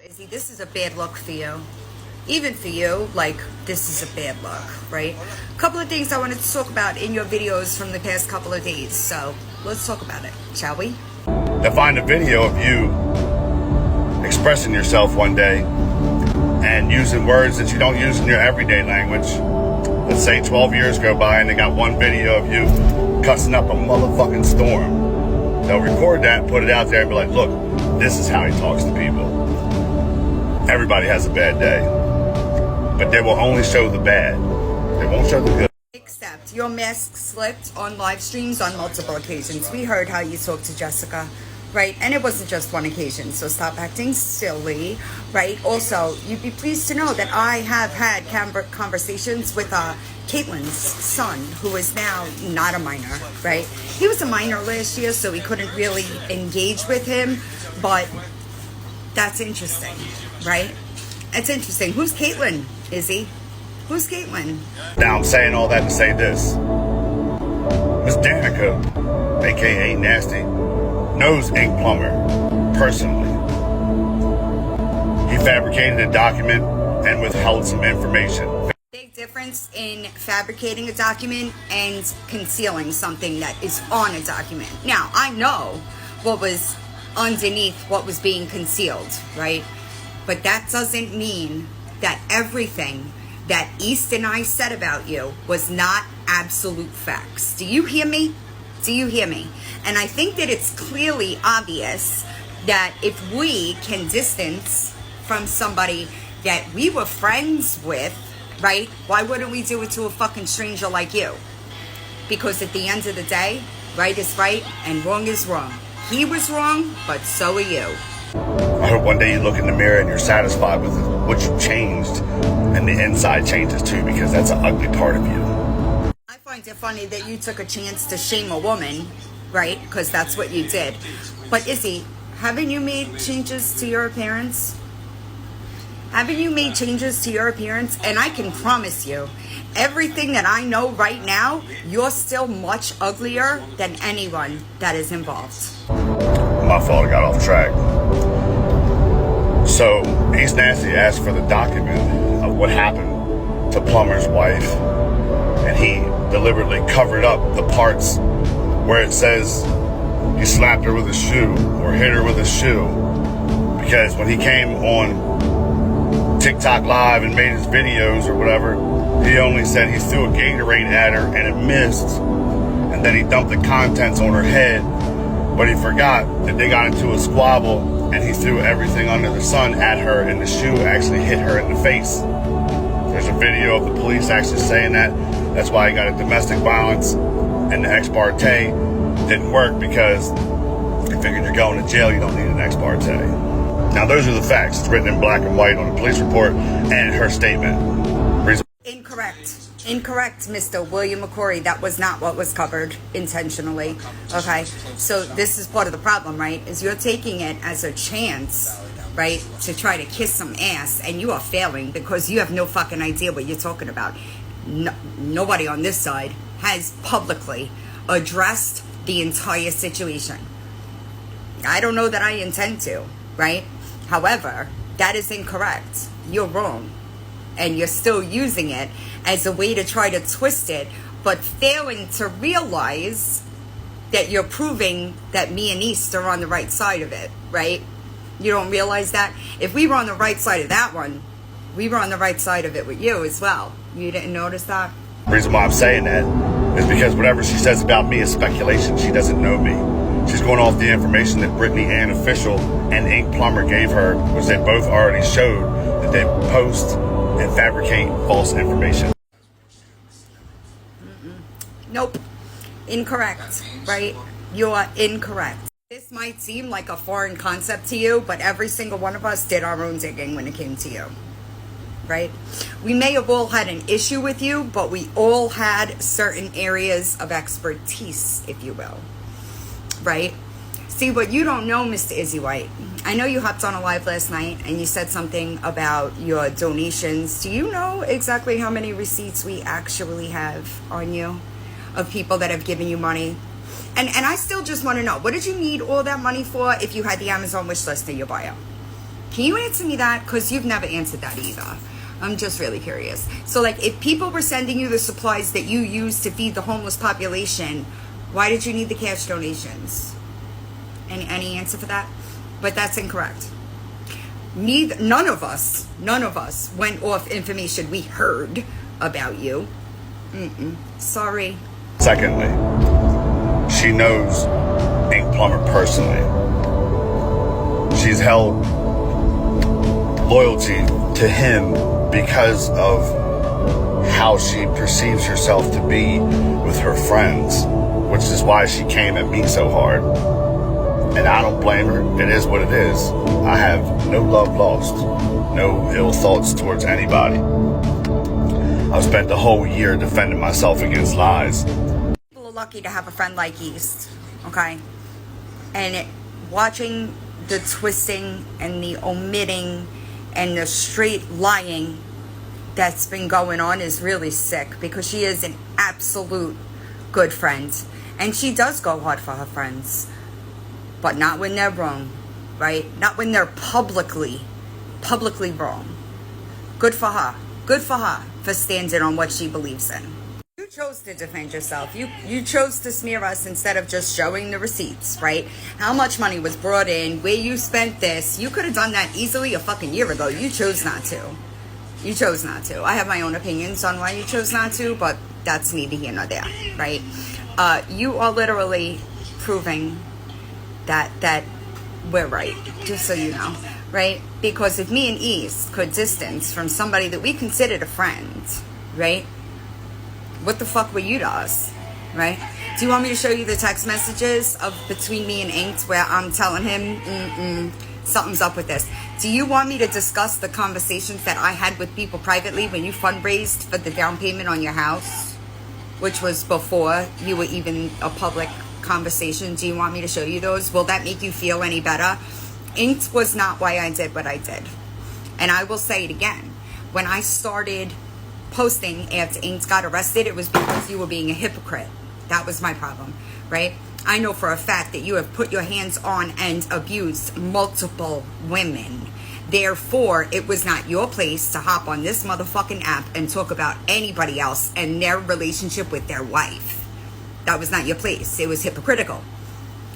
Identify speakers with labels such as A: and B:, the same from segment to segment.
A: Izzy, this is a bad look for you. Even for you, like, this is a bad look, right? A couple of things I wanted to talk about in your videos from the past couple of days. So let's talk about it, shall we?
B: To find a video of you expressing yourself one day and using words that you don't use in your everyday language. Let's say 12 years go by and they got one video of you cussing up a motherfucking storm. They'll record that, put it out there and be like, look, this is how he talks to people. Everybody has a bad day, but they will only show the bad. They won't show the good.
A: Except your mask slipped on live streams on multiple occasions. We heard how you talked to Jessica, right? And it wasn't just one occasion, so stop acting silly, right? Also, you'd be pleased to know that I have had conversations with Caitlin's son, who is now not a minor, right? He was a minor last year, so we couldn't really engage with him, but that's interesting, right? It's interesting. Who's Caitlin, Izzy? Who's Caitlin?
B: Now I'm saying all that to say this. Miss Danica, aka Nasty, knows Ink Plumber personally. He fabricated a document and withheld some information.
A: Big difference in fabricating a document and concealing something that is on a document. Now, I know what was underneath what was being concealed, right? But that doesn't mean that everything that East and I said about you was not absolute facts. Do you hear me? Do you hear me? And I think that it's clearly obvious that if we can distance from somebody that we were friends with, right? Why wouldn't we do it to a fucking stranger like you? Because at the end of the day, right is right and wrong is wrong. He was wrong, but so are you.
B: I hope one day you look in the mirror and you're satisfied with what you changed and the inside changes too, because that's an ugly part of you.
A: I find it funny that you took a chance to shame a woman, right? Because that's what you did. But Izzy, haven't you made changes to your appearance? Haven't you made changes to your appearance? And I can promise you, everything that I know right now, you're still much uglier than anyone that is involved.
B: My fault, I got off track. So, Ace Nasty asked for the document of what happened to Plumber's wife, and he deliberately covered up the parts where it says he slapped her with a shoe or hit her with a shoe, because when he came on TikTok Live and made his videos or whatever, he only said he threw a Gatorade at her and it missed, and then he dumped the contents on her head, but he forgot that they got into a squabble and he threw everything under the sun at her and the shoe actually hit her in the face. There's a video of the police actually saying that. That's why he got a domestic violence, and the ex parte didn't work because they figured you're going to jail, you don't need an ex parte. Now those are the facts. It's written in black and white on the police report and her statement.
A: Incorrect. Incorrect, Mr. William McCory. That was not what was covered intentionally. Okay? So this is part of the problem, right? Is you're taking it as a chance, right, to try to kiss some ass, and you are failing because you have no fucking idea what you're talking about. No, nobody on this side has publicly addressed the entire situation. I don't know that I intend to, right? However, that is incorrect. You're wrong. And you're still using it as a way to try to twist it, but failing to realize that you're proving that me and East are on the right side of it, right? You don't realize that? If we were on the right side of that one, we were on the right side of it with you as well. You didn't notice that?
B: The reason why I'm saying that is because whatever she says about me is speculation. She doesn't know me. She's going off the information that Brittany Ann Official and Ink Plumber gave her, which they both already showed that they post and fabricate false information.
A: Nope. Incorrect, right? You are incorrect. This might seem like a foreign concept to you, but every single one of us did our own digging when it came to you, right? We may have all had an issue with you, but we all had certain areas of expertise, if you will, right? See, what you don't know, Mr. Izzy White, I know you hopped on a live last night and you said something about your donations. Do you know exactly how many receipts we actually have on you of people that have given you money? And I still just want to know, what did you need all that money for if you had the Amazon wish list in your bio? Can you answer me that? Because you've never answered that either. I'm just really curious. So, like, if people were sending you the supplies that you use to feed the homeless population, why did you need the cash donations? Any answer for that? But that's incorrect. None of us went off information we heard about you. Sorry.
B: Secondly, she knows Ink Plumber personally. She's held loyalty to him because of how she perceives herself to be with her friends, which is why she came at me so hard. And I don't blame her. It is what it is. I have no love lost, no ill thoughts towards anybody. I've spent the whole year defending myself against lies.
A: People are lucky to have a friend like East, okay? And watching the twisting and the omitting and the straight lying that's been going on is really sick, because she is an absolute good friend. And she does go hard for her friends. But not when they're wrong, right? Not when they're publicly wrong. Good for her. Good for her for standing on what she believes in. You chose to defend yourself. You chose to smear us instead of just showing the receipts, right? How much money was brought in, where you spent this. You could have done that easily a fucking year ago. You chose not to. You chose not to. I have my own opinions on why you chose not to, but that's neither here nor there, right? You are literally proving that we're right, just so you know, right? Because if me and East could distance from somebody that we considered a friend, right? What the fuck were you to us, right? Do you want me to show you the text messages of between me and Inked where I'm telling him something's up with this? Do you want me to discuss the conversations that I had with people privately when you fundraised for the down payment on your house, which was before you were even a public conversation? Do you want me to show you those? Will that make you feel any better? Inked was not why I did what I did. And I will say it again. When I started posting after Inked got arrested, it was because you were being a hypocrite. That was my problem, right? I know for a fact that you have put your hands on and abused multiple women. Therefore, it was not your place to hop on this motherfucking app and talk about anybody else and their relationship with their wife. That was not your place. It was hypocritical.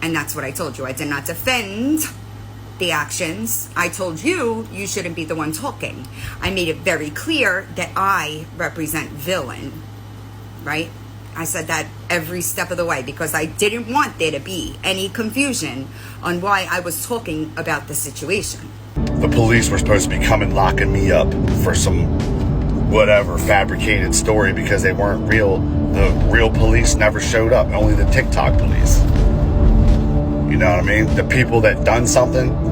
A: And that's what I told you. I did not defend the actions. I told you you shouldn't be the one talking. I made it very clear that I represent villain, right? I said that every step of the way because I didn't want there to be any confusion on why I was talking about the situation.
B: The police were supposed to be coming locking me up for some whatever fabricated story because they weren't real. The real police never showed up, only the TikTok police. You know what I mean? The people that done something,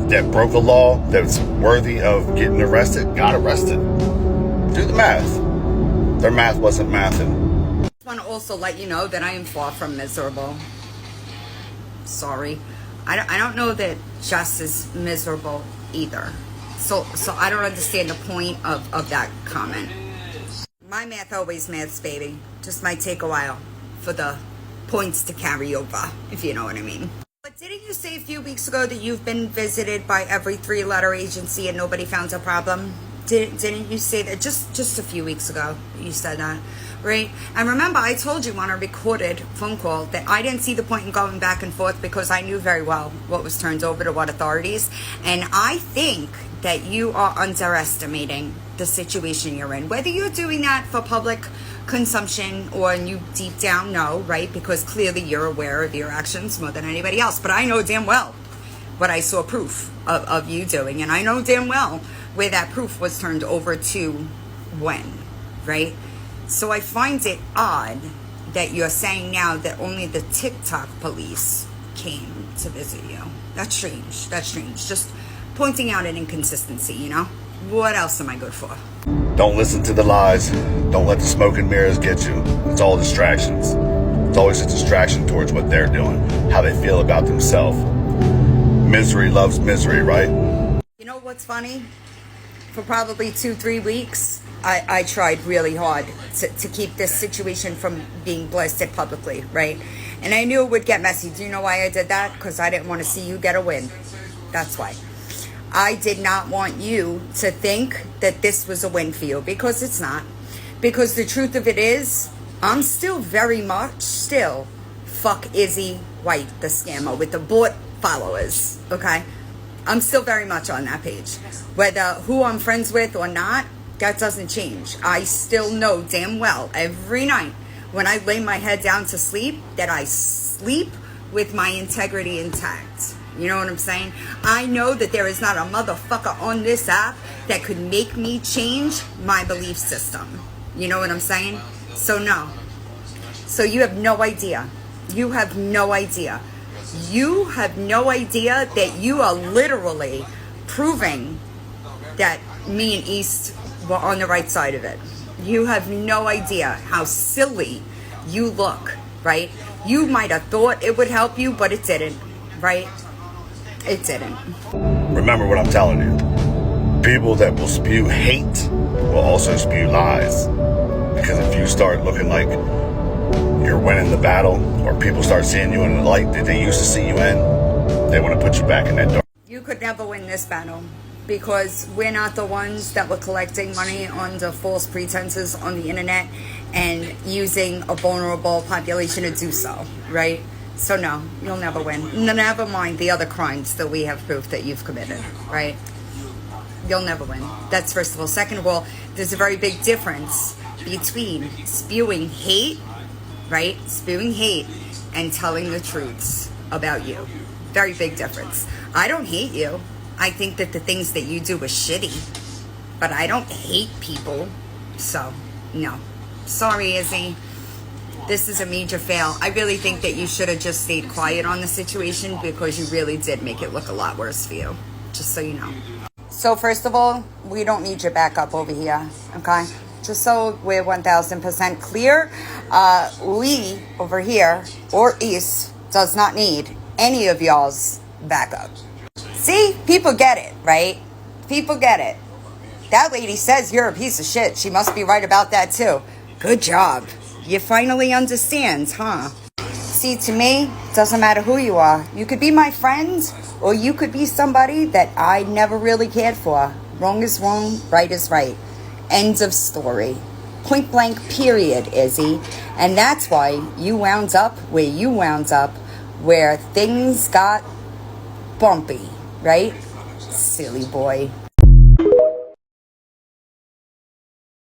B: that broke a law that's worthy of getting arrested, got arrested. Do the math. Their math wasn't mathing.
A: I just want to also let you know that I am far from miserable. Sorry. I don't know that Jess is miserable either. So I don't understand the point of that comment. My math always maths, baby. Just might take a while for the points to carry over, if you know what I mean. But didn't you say a few weeks ago that you've been visited by every 3-letter agency and nobody found a problem? Didn't you say that just a few weeks ago? You said that, right? And remember, I told you on a recorded phone call that I didn't see the point in going back and forth because I knew very well what was turned over to what authorities. And I think that you are underestimating the situation you're in. Whether you're doing that for public consumption or you deep down know, right? Because clearly you're aware of your actions more than anybody else. But I know damn well what I saw proof of you doing. And I know damn well where that proof was turned over to when, right? So I find it odd that you're saying now that only the TikTok police came to visit you. That's strange. That's strange. Just pointing out an inconsistency, you know? What else am I good for?
B: Don't listen to the lies. Don't let the smoke and mirrors get you. It's all distractions. It's always a distraction towards what they're doing, how they feel about themselves. Misery loves misery, right?
A: You know what's funny? For probably 2-3 weeks, I tried really hard to keep this situation from being blasted publicly, right? And I knew it would get messy. Do you know why I did that? Because I didn't want to see you get a win. That's why. I did not want you to think that this was a win for you, because it's not. Because the truth of it is, I'm still very much still fuck Izzy White, the scammer with the bot followers, okay? I'm still very much on that page. Whether who I'm friends with or not, that doesn't change. I still know damn well every night when I lay my head down to sleep that I sleep with my integrity intact. You know what I'm saying? I know that there is not a motherfucker on this app that could make me change my belief system. You know what I'm saying? So no. So you have no idea. You have no idea. You have no idea that you are literally proving that me and East were on the right side of it. You have no idea how silly you look, right? You might have thought it would help you, but it didn't, right? It didn't.
B: Remember what I'm telling you. People that will spew hate will also spew lies. Because if you start looking like you're winning the battle, or people start seeing you in the light that they used to see you in, they want to put you back in that dark.
A: You could never win this battle, because we're not the ones that were collecting money under false pretenses on the internet and using a vulnerable population to do so, right? So no, you'll never win. Never mind the other crimes that we have proof that you've committed, right? You'll never win. That's first of all. Second of all, there's a very big difference between spewing hate, right? Spewing hate and telling the truths about you. Very big difference. I don't hate you. I think that the things that you do are shitty, but I don't hate people. So, no. Sorry, Izzy. This is a major fail. I really think that you should have just stayed quiet on the situation, because you really did make it look a lot worse for you. Just so you know. So first of all, we don't need your backup over here, okay? Just so we're 1000% clear, we over here, or East, does not need any of y'all's backup. See? People get it, right? People get it. That lady says you're a piece of shit. She must be right about that too. Good job. You finally understand, huh? See, to me, doesn't matter who you are. You could be my friend, or you could be somebody that I never really cared for. Wrong is wrong, right is right. End of story. Point blank period, Izzy. And that's why you wound up where you wound up, where things got bumpy, right? Silly boy.